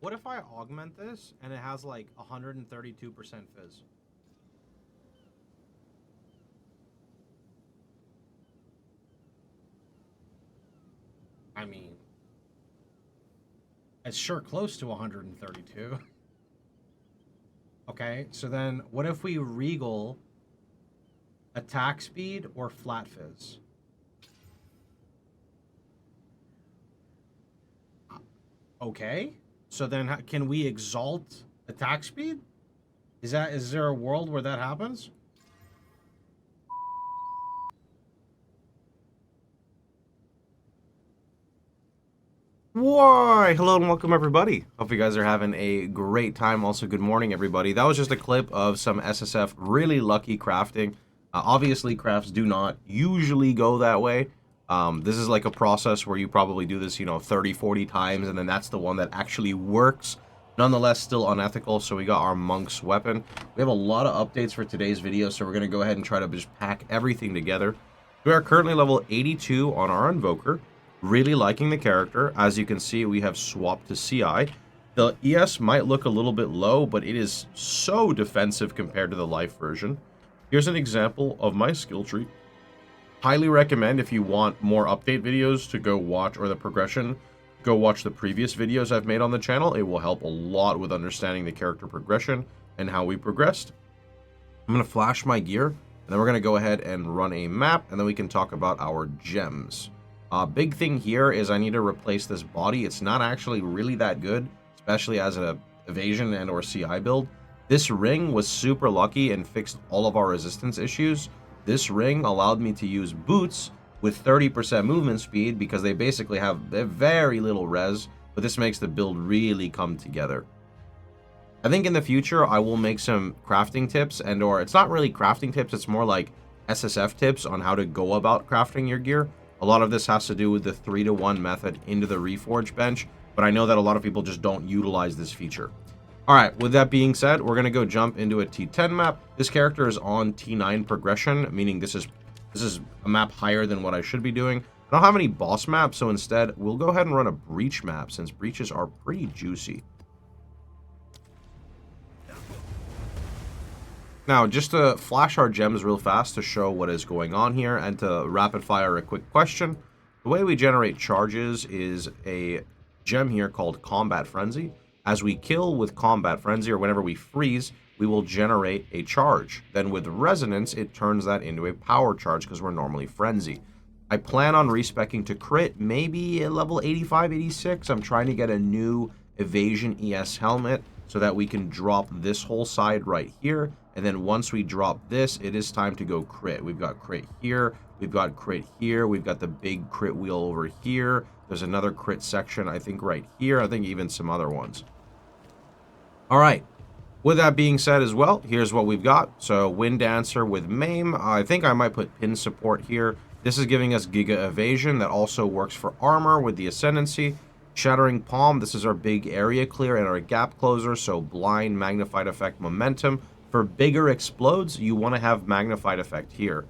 What if I augment this and it has like 132% fizz? I mean, it's sure close to 132. Okay, so then what if we regal attack speed or flat fizz? Okay, so then can we exalt attack speed? Is there a world where that happens? Why? Hello and welcome everybody. Hope you guys are having a great time. Also, good morning everybody. That was just a clip of some SSF really lucky crafting. Obviously, crafts do not usually go that way. This is like a process where you probably do this, 30, 40 times, and then that's the one that actually works. Nonetheless, still unethical, so we got our monk's weapon. We have a lot of updates for today's video, so we're going to go ahead and try to just pack everything together. We are currently level 82 on our Invoker. Really liking the character. As you can see, we have swapped to CI. The ES might look a little bit low, but it is so defensive compared to the life version. Here's an example of my skill tree. Highly recommend if you want more update videos to go watch, or the progression, go watch the previous videos I've made on the channel. It will help a lot with understanding the character progression and how we progressed. I'm going to flash my gear, and then we're going to go ahead and run a map, and then we can talk about our gems. Big thing here is I need to replace this body. It's not actually really that good, especially as an evasion and or CI build. This ring was super lucky and fixed all of our resistance issues. This ring allowed me to use boots with 30% movement speed because they basically have very little res, but this makes the build really come together. I think in the future I will make some crafting tips, and or it's not really crafting tips, it's more like SSF tips on how to go about crafting your gear. A lot of this has to do with the 3-to-1 method into the Reforge bench, but I know that a lot of people just don't utilize this feature. Alright, with that being said, we're going to go jump into a T10 map. This character is on T9 progression, meaning this is a map higher than what I should be doing. I don't have any boss maps, so instead, we'll go ahead and run a breach map, since breaches are pretty juicy. Now, just to flash our gems real fast to show what is going on here and to rapid fire a quick question. The way we generate charges is a gem here called Combat Frenzy. As we kill with Combat Frenzy, or whenever we freeze, we will generate a charge. Then with Resonance, it turns that into a power charge because we're normally Frenzy. I plan on respecking to crit, maybe at level 85, 86. I'm trying to get a new Evasion ES helmet so that we can drop this whole side right here. And then once we drop this, it is time to go crit. We've got crit here. We've got crit here. We've got the big crit wheel over here. There's another crit section, I think, right here. I think even some other ones. All right. With that being said as well, here's what we've got. So Wind Dancer with Maim. I think I might put pin support here. This is giving us Giga Evasion. That also works for armor with the Ascendancy. Shattering Palm. This is our big area clear and our gap closer. So blind, magnified effect, momentum. For bigger explodes, you want to have magnified effect here.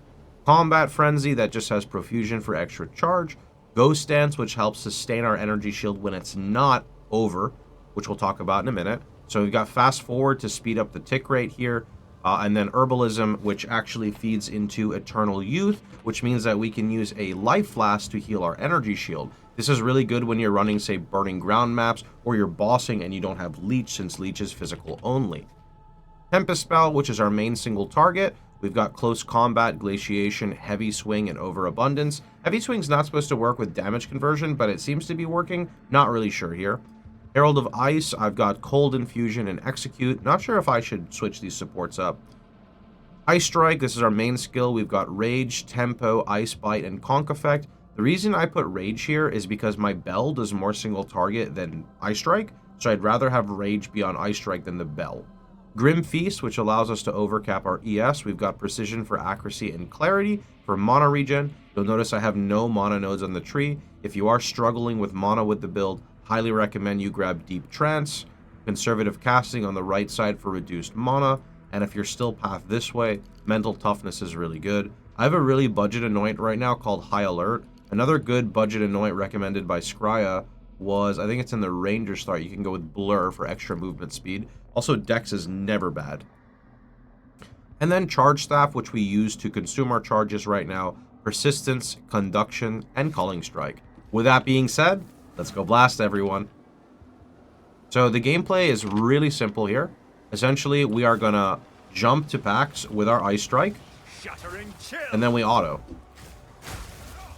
Combat Frenzy, that just has profusion for extra charge. Ghost Dance, which helps sustain our energy shield when it's not over, which we'll talk about in a minute. So we've got Fast Forward to speed up the tick rate here. And then Herbalism, which actually feeds into Eternal Youth, which means that we can use a Life Flask to heal our energy shield. This is really good when you're running, say, Burning Ground maps, or you're bossing and you don't have Leech, since Leech is physical only. Tempest Spell, which is our main single target. We've got Close Combat, Glaciation, Heavy Swing, and Overabundance. Heavy Swing's not supposed to work with damage conversion, but it seems to be working. Not really sure here. Herald of Ice, I've got Cold Infusion and Execute. Not sure if I should switch these supports up. Ice Strike, this is our main skill. We've got Rage, Tempo, Ice Bite, and Conk Effect. The reason I put Rage here is because my Bell does more single target than Ice Strike, so I'd rather have Rage be on Ice Strike than the Bell. Grim Feast, which allows us to overcap our ES. We've got Precision for accuracy and clarity. For mana regen, you'll notice I have no mana nodes on the tree. If you are struggling with mana with the build, highly recommend you grab Deep Trance. Conservative Casting on the right side for reduced mana. And if you're still path this way, Mental Toughness is really good. I have a really budget anoint right now called High Alert. Another good budget anoint recommended by Scrya was, I think it's in the Ranger start. You can go with Blur for extra movement speed. Also, Dex is never bad. And then Charge Staff, which we use to consume our charges right now. Persistence, Conduction, and Culling Strike. With that being said, let's go blast everyone. So the gameplay is really simple here. Essentially, we are going to jump to Pohx with our Ice Strike. And then we auto.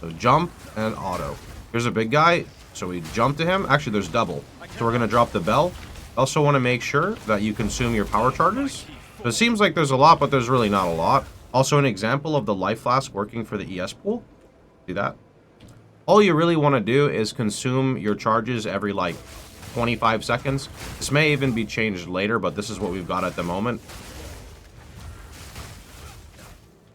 So jump and auto. Here's a big guy. So we jump to him. Actually, there's double. So we're going to drop the bell. Also want to make sure that you consume your power charges. So it seems like there's a lot, but there's really not a lot. Also an example of the Life Flask working for the ES pool. See that? All you really want to do is consume your charges every like 25 seconds. This may even be changed later, but this is what we've got at the moment.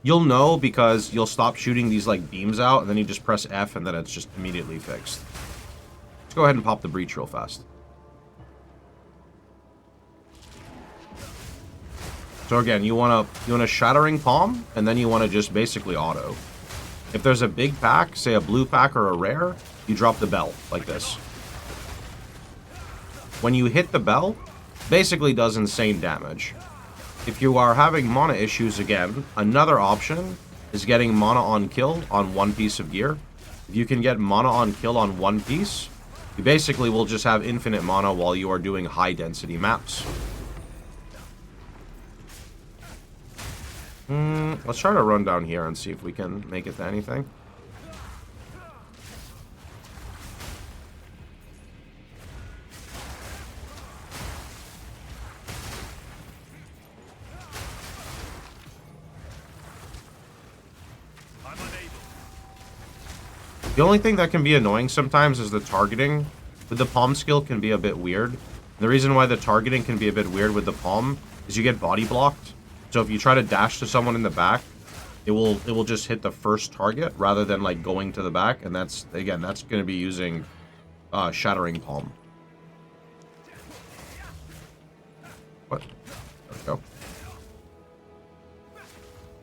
You'll know because you'll stop shooting these like beams out, and then you just press F, and then it's just immediately fixed. Let's go ahead and pop the breach real fast. So again, you want a Shattering Palm, and then you want to just basically auto. If there's a big pack, say a blue pack or a rare, you drop the bell like this. When you hit the bell, basically does insane damage. If you are having mana issues again, another option is getting mana on kill on one piece of gear. If you can get mana on kill on one piece, you basically will just have infinite mana while you are doing high density maps. Let's try to run down here and see if we can make it to anything. The only thing that can be annoying sometimes is the targeting with the palm skill can be a bit weird. The reason why the targeting can be a bit weird with the palm is you get body blocked. So if you try to dash to someone in the back, it will just hit the first target rather than like going to the back, and that's going to be using Shattering Palm. What? There we go.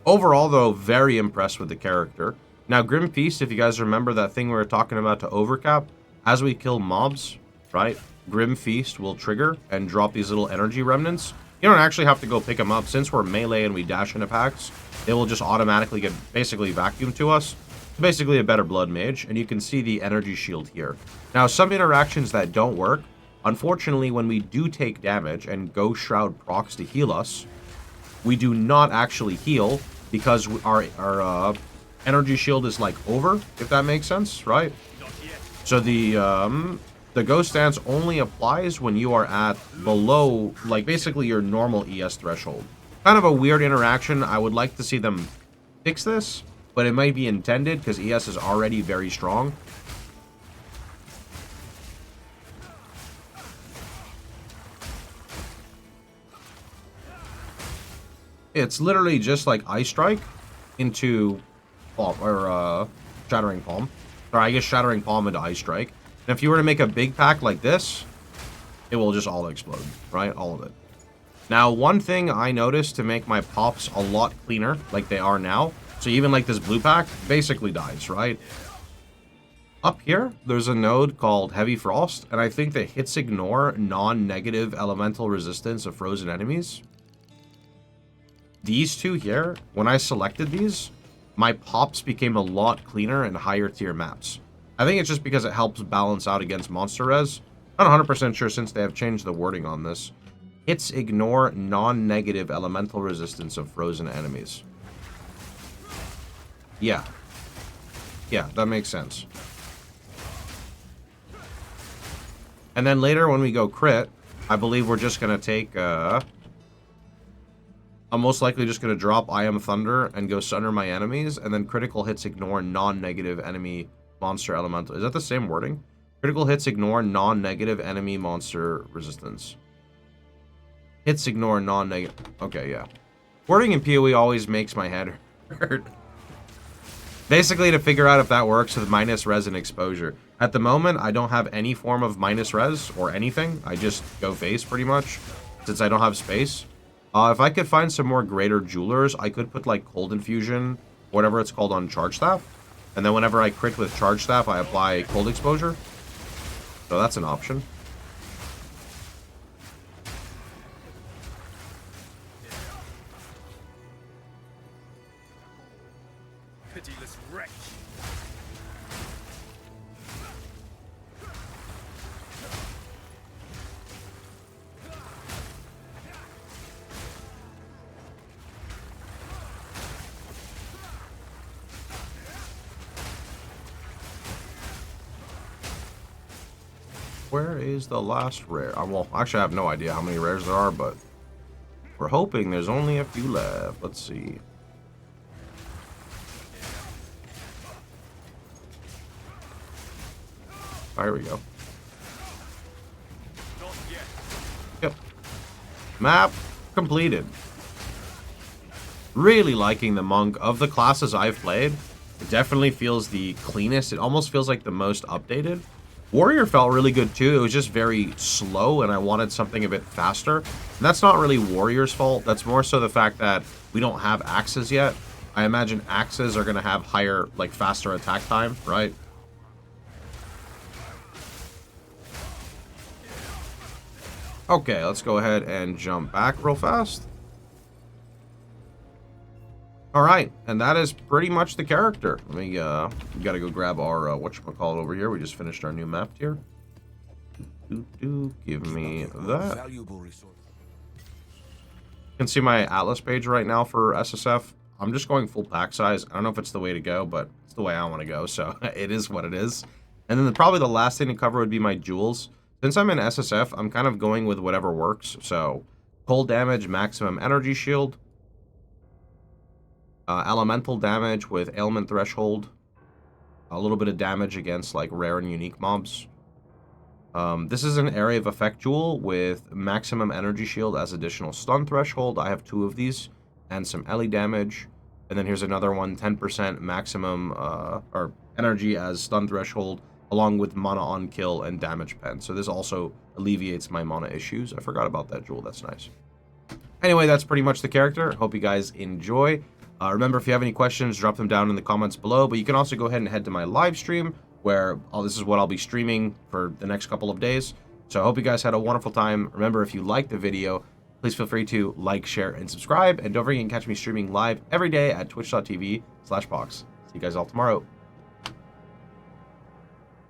Overall, though, very impressed with the character. Now, Grim Feast, if you guys remember that thing we were talking about to overcap, as we kill mobs, right, Grim Feast will trigger and drop these little energy remnants. You don't actually have to go pick them up. Since we're melee and we dash into Pohx, they will just automatically get basically vacuumed to us. It's basically a better blood mage, and you can see the energy shield here. Now, some interactions that don't work, unfortunately, when we do take damage and Ghost Shroud procs to heal us, we do not actually heal because our energy shield is like over, if that makes sense, right? So the Ghost Stance only applies when you are at below, like, basically your normal ES threshold. Kind of a weird interaction. I would like to see them fix this, but it might be intended because ES is already very strong. It's literally just like Ice Strike into Shattering Palm. Or I guess Shattering Palm into Ice Strike. And if you were to make a big pack like this, it will just all explode, right? All of it. Now, one thing I noticed to make my pops a lot cleaner, like they are now, so even like this blue pack basically dies, right? Up here, there's a node called Heavy Frost, and I think that hits ignore non-negative elemental resistance of frozen enemies. These two here, when I selected these, my pops became a lot cleaner in higher tier maps. I think it's just because it helps balance out against monster res. Not 100% sure since they have changed the wording on this. Hits ignore non-negative elemental resistance of frozen enemies. Yeah. Yeah, that makes sense. And then later when we go crit, I believe we're just going to take... I'm most likely just going to drop I Am Thunder and go Sunder my enemies, and then critical hits ignore non-negative enemy monster elemental. Is that the same wording? Critical hits ignore non-negative enemy monster resistance. Hits ignore non-negative... Okay, yeah. Wording in PoE always makes my head hurt. Basically, to figure out if that works with minus res and exposure. At the moment, I don't have any form of minus res or anything. I just go face pretty much, since I don't have space. If I could find some more greater jewelers, I could put like Cold Infusion, whatever it's called, on Charge Staff. And then whenever I crit with Charge Staff, I apply Cold Exposure. So that's an option. Pitiless wretch. Where is the last rare? Well, actually, I have no idea how many rares there are, but we're hoping there's only a few left. Let's see. Oh, here we go. Not yet. Yep. Map completed. Really liking the Monk. Of the classes I've played, it definitely feels the cleanest. It almost feels like the most updated. Warrior felt really good too. It was just very slow, and I wanted something a bit faster. And that's not really Warrior's fault. That's more so the fact that we don't have axes yet. I imagine axes are going to have higher, like, faster attack time, right? Okay, let's go ahead and jump back real fast. Alright, and that is pretty much the character. Let me, we gotta go grab our, whatchamacallit over here. We just finished our new map tier. Give me that. You can see my Atlas page right now for SSF. I'm just going full pack size. I don't know if it's the way to go, but it's the way I want to go, so it is what it is. And then probably the last thing to cover would be my jewels. Since I'm in SSF, I'm kind of going with whatever works. So, cold damage, maximum energy shield. Elemental damage with ailment threshold. A little bit of damage against like rare and unique mobs. This is an area of effect jewel with maximum energy shield as additional stun threshold. I have 2 of these and some Ellie damage. And then here's another one, 10% maximum or energy as stun threshold, along with mana on kill and damage pen. So this also alleviates my mana issues. I forgot about that jewel. That's nice. Anyway, that's pretty much the character. Hope you guys enjoy. Remember, if you have any questions, drop them down in the comments below. But you can also go ahead and head to my live stream, where this is what I'll be streaming for the next couple of days. So I hope you guys had a wonderful time. Remember, if you liked the video, please feel free to like, share, and subscribe. And don't forget, you can catch me streaming live every day at twitch.tv/Pohx. See you guys all tomorrow.